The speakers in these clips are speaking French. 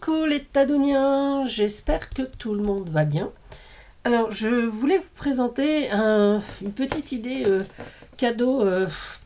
Coucou les Tadoniens, j'espère que tout le monde va bien. Alors je voulais vous présenter une petite idée cadeau,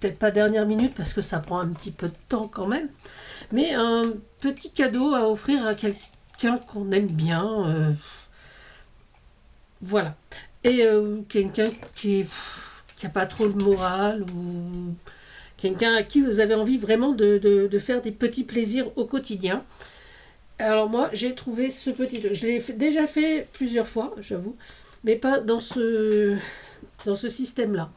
peut-être pas dernière minute parce que ça prend un petit peu de temps quand même, mais un petit cadeau à offrir à quelqu'un qu'on aime bien, voilà. Et quelqu'un qui a pas trop le moral ou quelqu'un à qui vous avez envie vraiment de faire des petits plaisirs au quotidien. Alors moi, j'ai trouvé ce petit... Je l'ai déjà fait plusieurs fois, j'avoue, mais pas dans ce système-là.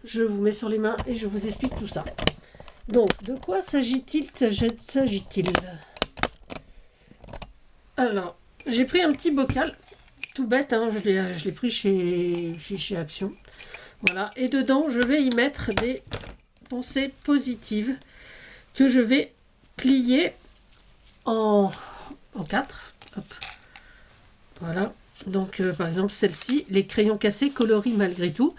Je vous mets sur les mains et je vous explique tout ça. Donc, de quoi s'agit-il? Alors, j'ai pris un petit bocal, tout bête, hein, je l'ai pris chez Action. Voilà, et dedans, je vais y mettre des pensées positives que je vais plier en 4. Hop. Voilà. Donc, par exemple, celle-ci, les crayons cassés coloris malgré tout.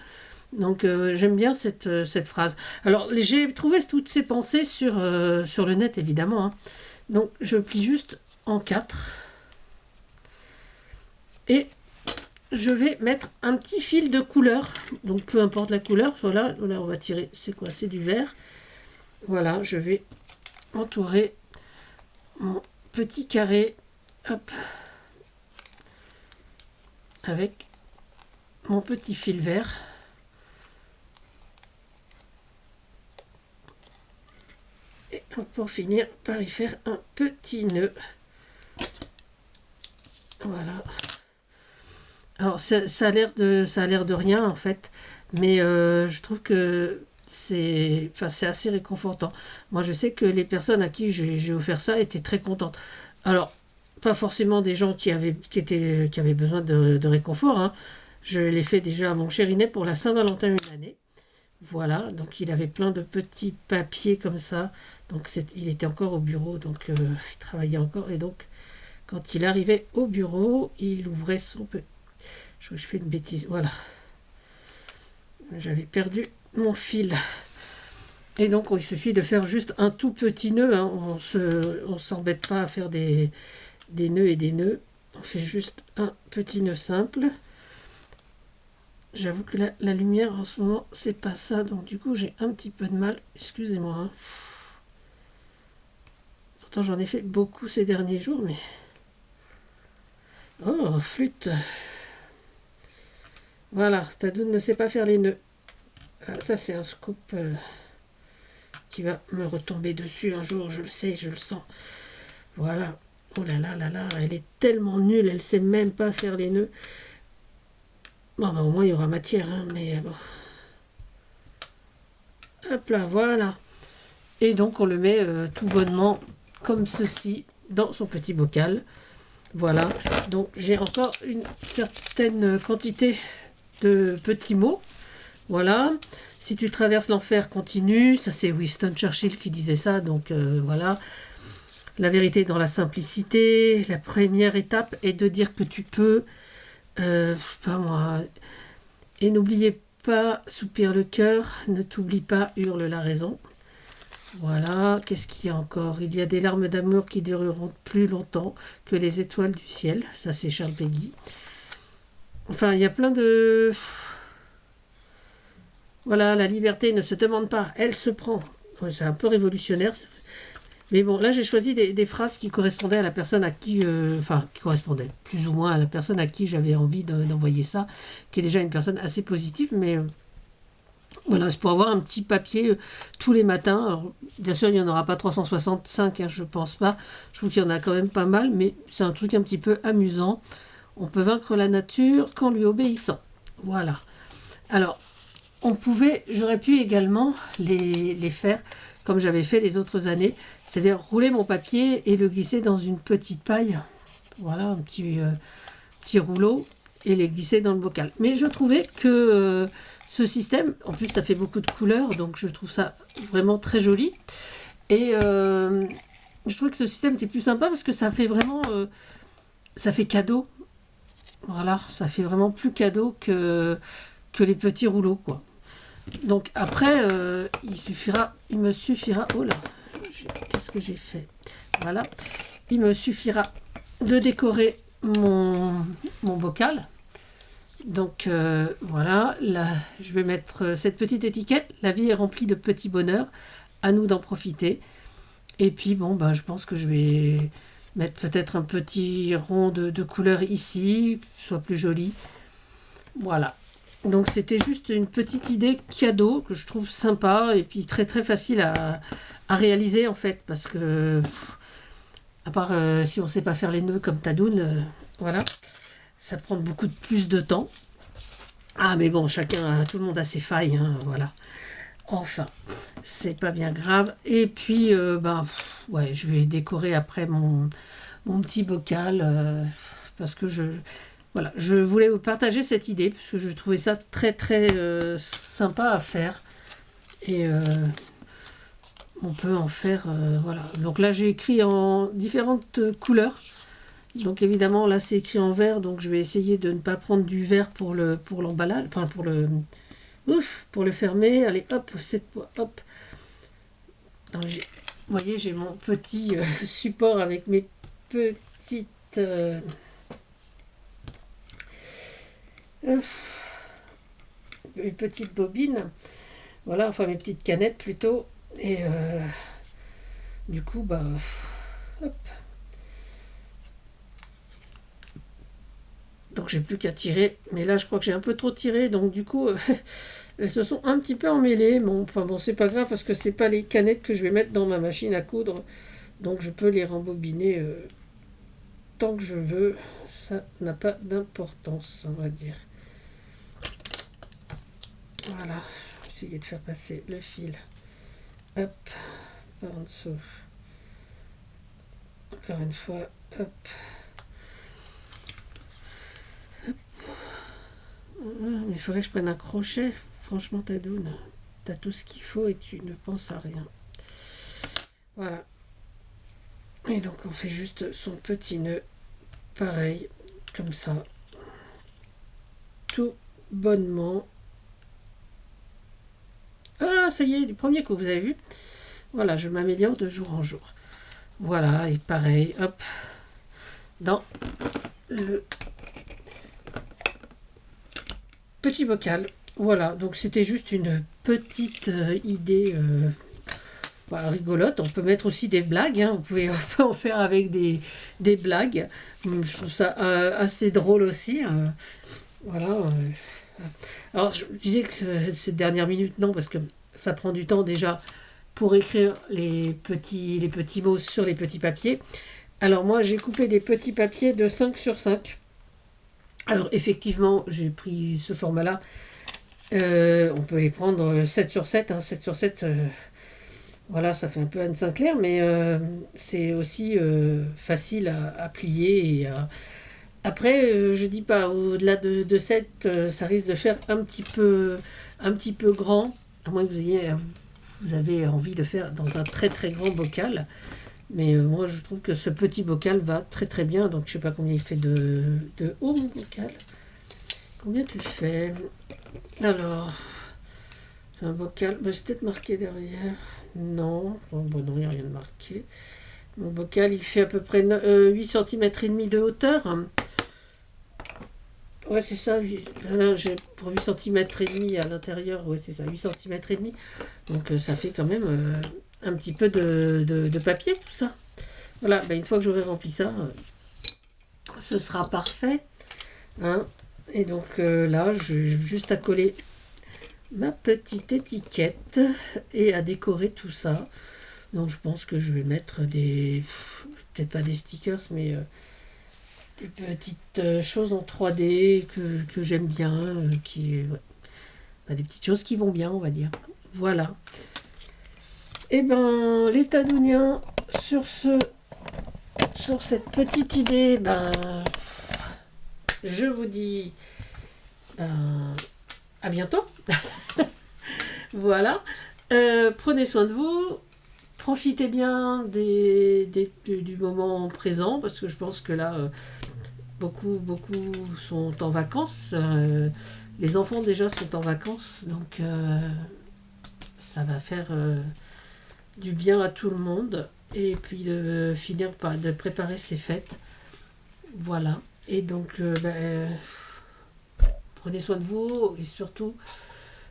Donc, j'aime bien cette phrase. Alors, j'ai trouvé toutes ces pensées sur le net, évidemment. Hein. Donc, je plie juste en 4. Et je vais mettre un petit fil de couleur. Donc, peu importe la couleur. Voilà, on va tirer. C'est quoi? C'est du vert. Voilà, je vais entourer mon petit carré. Hop. Avec mon petit fil vert. Et pour finir par y faire un petit nœud. Voilà. Alors ça a l'air de rien en fait, mais je trouve que c'est assez réconfortant. Moi je sais que les personnes à qui j'ai offert ça étaient très contentes. Alors pas forcément des gens qui avaient besoin de réconfort. Hein. Je l'ai fait déjà à mon chérinet pour la Saint-Valentin une année. Voilà, donc il avait plein de petits papiers comme ça. Donc il était encore au bureau, donc il travaillait encore. Et donc quand il arrivait au bureau, il ouvrait son... Je fais une bêtise, voilà. J'avais perdu mon fil. Et donc il suffit de faire juste un tout petit nœud. Hein. On s'embête pas à faire des nœuds et des nœuds. On fait juste un petit nœud simple. J'avoue que la lumière en ce moment, c'est pas ça. Donc du coup, j'ai un petit peu de mal. Excusez-moi. Hein. Pourtant, j'en ai fait beaucoup ces derniers jours, mais... Oh, flûte. Voilà, Tadoun ne sait pas faire les nœuds. Ah, ça, c'est un scoop qui va me retomber dessus un jour. Je le sais, je le sens. Voilà. Oh là là là là, elle est tellement nulle. Elle sait même pas faire les nœuds. Bon, bah, au moins, il y aura matière, hein, mais bon. Hop là, voilà. Et donc, on le met tout bonnement, comme ceci, dans son petit bocal. Voilà. Donc, j'ai encore une certaine quantité de petits mots. Voilà. Si tu traverses l'enfer, continue. Ça, c'est Winston Churchill qui disait ça. Donc, voilà. La vérité est dans la simplicité. La première étape est de dire que tu peux... je sais pas moi... Et n'oubliez pas, soupire le cœur, ne t'oublie pas, hurle la raison. Voilà, qu'est-ce qu'il y a encore? Il y a des larmes d'amour qui dureront plus longtemps que les étoiles du ciel. Ça, c'est Charles Péguy. Enfin, il y a plein de... Voilà, la liberté ne se demande pas, elle se prend. Ouais, c'est un peu révolutionnaire. Mais bon, là, j'ai choisi des phrases qui correspondaient à la personne à qui... qui correspondaient plus ou moins à la personne à qui j'avais envie d'envoyer ça, qui est déjà une personne assez positive, mais... Voilà, c'est pour avoir un petit papier tous les matins. Alors, bien sûr, il n'y en aura pas 365, hein, je pense pas. Je trouve qu'il y en a quand même pas mal, mais c'est un truc un petit peu amusant. On peut vaincre la nature qu'en lui obéissant. Voilà. Alors, j'aurais pu également les faire comme j'avais fait les autres années, c'est-à-dire rouler mon papier et le glisser dans une petite paille. Voilà, un petit rouleau, et les glisser dans le bocal. Mais je trouvais que ce système, en plus ça fait beaucoup de couleurs, donc je trouve ça vraiment très joli. Et je trouvais que ce système était plus sympa parce que ça fait vraiment... ça fait cadeau. Voilà, ça fait vraiment plus cadeau que les petits rouleaux, quoi. Donc après, il me suffira... Oh là, qu'est-ce que j'ai fait? Voilà. il me suffira de décorer mon bocal. Donc voilà, là, je vais mettre cette petite étiquette. La vie est remplie de petits bonheurs, à nous d'en profiter. Et puis bon, je pense que je vais mettre peut-être un petit rond de couleur ici, soit plus joli. Voilà. Donc c'était juste une petite idée cadeau que je trouve sympa et puis très très facile à réaliser en fait, parce que à part si on ne sait pas faire les nœuds comme Tadoun, voilà, ça prend beaucoup plus de temps. Ah mais bon, tout le monde a ses failles, hein, voilà. Enfin, c'est pas bien grave. Et puis, ouais, je vais décorer après mon petit bocal, parce que voilà, je voulais vous partager cette idée, parce que je trouvais ça très très sympa à faire. Et on peut en faire, voilà. Donc là, j'ai écrit en différentes couleurs. Donc évidemment, là, c'est écrit en vert, donc je vais essayer de ne pas prendre du vert pour l'emballage, enfin pour le fermer. Allez, hop, hop. Alors, vous voyez, j'ai mon petit support avec mes petites mes petites bobines. Voilà, enfin mes petites canettes plutôt. Et du coup, hop. Donc j'ai plus qu'à tirer. Mais là, je crois que j'ai un peu trop tiré. Donc du coup, elles se sont un petit peu emmêlées. Bon, c'est pas grave parce que c'est pas les canettes que je vais mettre dans ma machine à coudre. Donc je peux les rembobiner tant que je veux. Ça n'a pas d'importance, on va dire. Voilà. Je vais essayer de faire passer le fil. Hop. Par en dessous. Encore une fois. Hop. Il faudrait que je prenne un crochet. Franchement, Tadoun, t'as tout ce qu'il faut et tu ne penses à rien. Voilà. Et donc, on fait juste son petit nœud. Pareil, comme ça. Tout bonnement. Ah, ça y est, du premier coup, vous avez vu. Voilà, je m'améliore de jour en jour. Voilà, et pareil, hop. Dans le petit bocal. Voilà, donc c'était juste une petite idée rigolote. On peut mettre aussi des blagues, hein. On peut en faire avec des blagues. Je trouve ça assez drôle aussi. Voilà. Alors, je disais que ces dernières minutes, non, parce que ça prend du temps déjà pour écrire les petits mots sur les petits papiers. Alors moi, j'ai coupé des petits papiers de 5 sur 5. Alors effectivement, j'ai pris ce format-là. On peut les prendre 7 sur 7. Hein, 7 sur 7, voilà, ça fait un peu Anne Sinclair, mais c'est aussi facile à plier. Après, je dis pas, au-delà de 7, ça risque de faire un petit peu grand, à moins que vous avez envie de faire dans un très très grand bocal. Mais moi, je trouve que ce petit bocal va très très bien. Donc, je sais pas combien il fait de haut, mon bocal. Combien tu fais? Alors, c'est un bocal. C'est peut-être marqué derrière. Non. Non, il n'y a rien de marqué. Mon bocal, il fait à peu près 8 cm et demi de hauteur. Ouais, c'est ça. Là, j'ai pour 8 cm et demi à l'intérieur. Ouais, c'est ça, 8 cm et demi. Donc, ça fait quand même un petit peu de papier, tout ça. Voilà, une fois que j'aurai rempli ça, ce sera parfait. Hein. Et donc là, j'ai juste à coller ma petite étiquette et à décorer tout ça. Donc je pense que je vais mettre peut-être pas des stickers, mais des petites choses en 3D que j'aime bien, des petites choses qui vont bien, on va dire. Voilà. Et les Tadouniens, sur cette petite idée, je vous dis à bientôt. Voilà. Prenez soin de vous. Profitez bien du moment présent, parce que je pense que là, beaucoup sont en vacances. Les enfants déjà sont en vacances, donc ça va faire du bien à tout le monde. et puis de finir par de préparer ses fêtes. Voilà. Et donc, prenez soin de vous et surtout,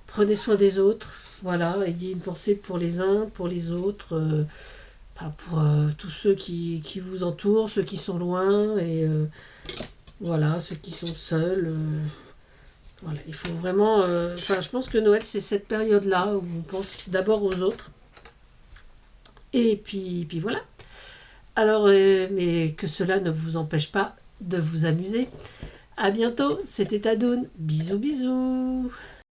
prenez soin des autres. Voilà, ayez une pensée pour les uns, pour les autres, pour tous ceux qui vous entourent, ceux qui sont loin, et voilà, ceux qui sont seuls. Voilà, il faut vraiment... je pense que Noël, c'est cette période-là où on pense d'abord aux autres. Et puis voilà. Alors, mais que cela ne vous empêche pas de vous amuser. À bientôt, c'était Adoun. Bisous bisous.